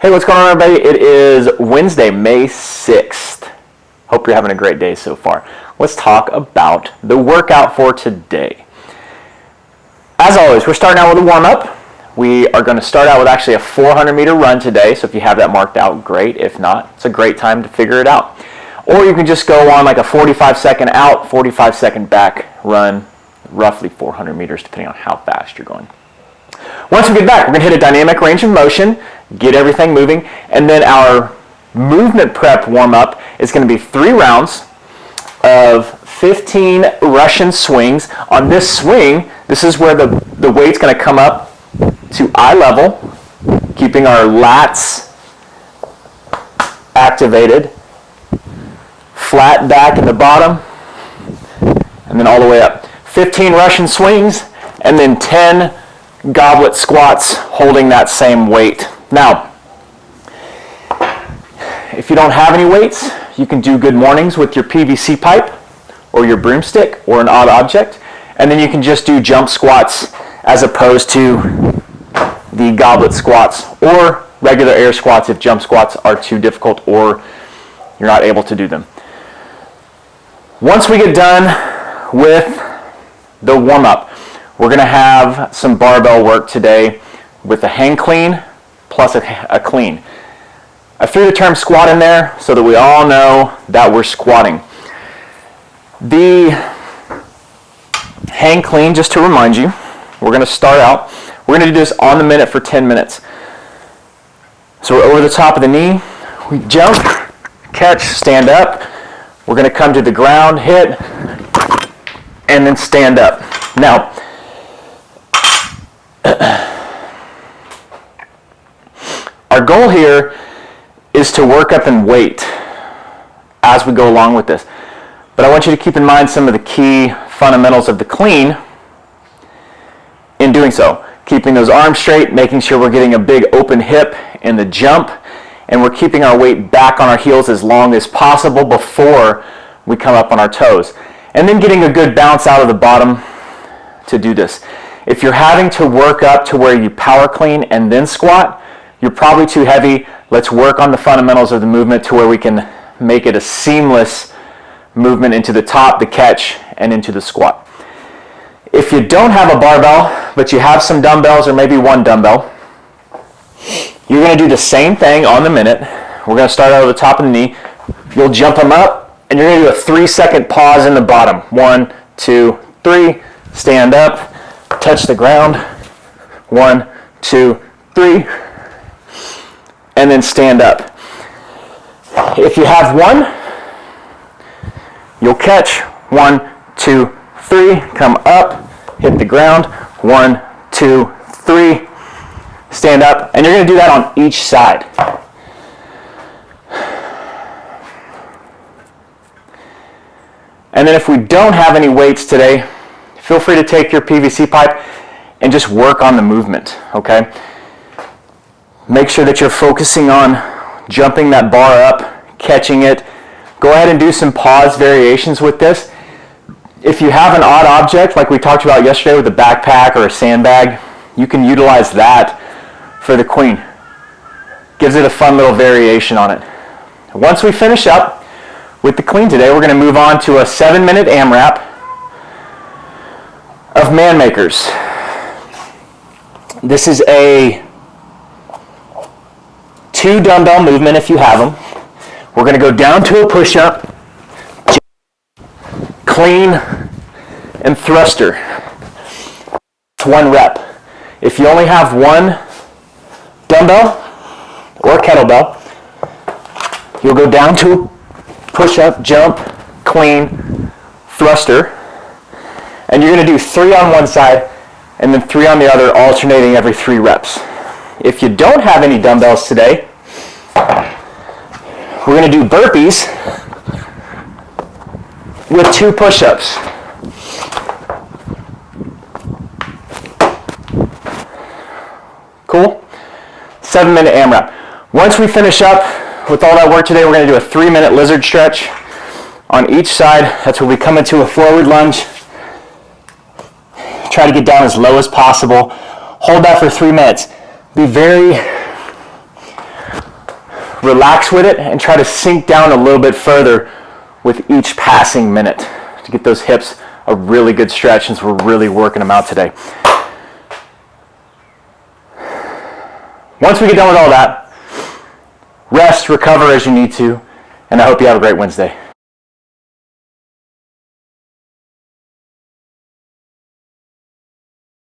Hey, what's going on, everybody? It is Wednesday, May 6th. Hope you're having a great day so far. Let's talk about the workout for today. As always, we're starting out with a warm-up. We are going to start out with actually a 400-meter run today, so if you have that marked out, great. If not, it's a great time to figure it out. Or you can just go on like a 45-second out, 45-second back run, roughly 400 meters, depending on how fast you're going. Once we get back, we're going to hit a dynamic range of motion, get everything moving, and then our movement prep warm-up is going to be 3 rounds of 15 Russian swings. On this swing, this is where the weight's going to come up to eye level, keeping our lats activated, flat back in the bottom, and then all the way up. 15 Russian swings, and then 10 goblet squats holding that same weight. Now, if you don't have any weights, you can do good mornings with your PVC pipe or your broomstick or an odd object, and then you can just do jump squats as opposed to the goblet squats or regular air squats if jump squats are too difficult or you're not able to do them. Once we get done with the warm-up, we're going to have some barbell work today with a hang clean plus a clean. I threw the term squat in there so that we all know that we're squatting. The hang clean, just to remind you, we're going to start out, we're going to do this on the minute for 10 minutes. So we're over the top of the knee, we jump, catch, stand up. We're going to come to the ground, hit, and then stand up. Now, our goal here is to work up in weight as we go along with this. But I want you to keep in mind some of the key fundamentals of the clean in doing so. Keeping those arms straight, making sure we're getting a big open hip in the jump, and we're keeping our weight back on our heels as long as possible before we come up on our toes. And then getting a good bounce out of the bottom to do this. If you're having to work up to where you power clean and then squat, you're probably too heavy. Let's work on the fundamentals of the movement to where we can make it a seamless movement into the top, the catch, and into the squat. If you don't have a barbell, but you have some dumbbells or maybe one dumbbell, you're going to do the same thing on the minute. We're going to start out at the top of the knee. You'll jump them up, and you're going to do a 3-second pause in the bottom. 1, 2, 3. Stand up, touch the ground. 1, 2, 3. And then stand up. If you have one, you'll catch. 1, 2, 3. Come up, hit the ground. 1, 2, 3. Stand up, and you're going to do that on each side. And then if we don't have any weights today, feel free to take your PVC pipe and just work on the movement, okay? Make sure that you're focusing on jumping that bar up, catching it. Go ahead and do some pause variations with this. If you have an odd object, like we talked about yesterday with a backpack or a sandbag, you can utilize that for the clean. Gives it a fun little variation on it. Once we finish up with the clean today, we're going to move on to a 7-minute AMRAP of man makers. This is a 2 dumbbell movement if you have them. We're going to go down to a push-up, clean, and thruster. It's 1 rep. If you only have one dumbbell or kettlebell, you'll go down to push-up, jump, clean, thruster, and you're going to do 3 on one side and then 3 on the other, alternating every 3 reps. If you don't have any dumbbells today, we're going to do burpees with 2 push-ups. Cool? 7-minute AMRAP. Once we finish up with all that work today, we're going to do a 3-minute lizard stretch on each side. That's where we come into a forward lunge. Try to get down as low as possible. Hold that for 3 minutes. Be very relax with it and try to sink down a little bit further with each passing minute to get those hips a really good stretch, since we're really working them out today. Once we get done with all that, rest, recover as you need to, and I hope you have a great Wednesday.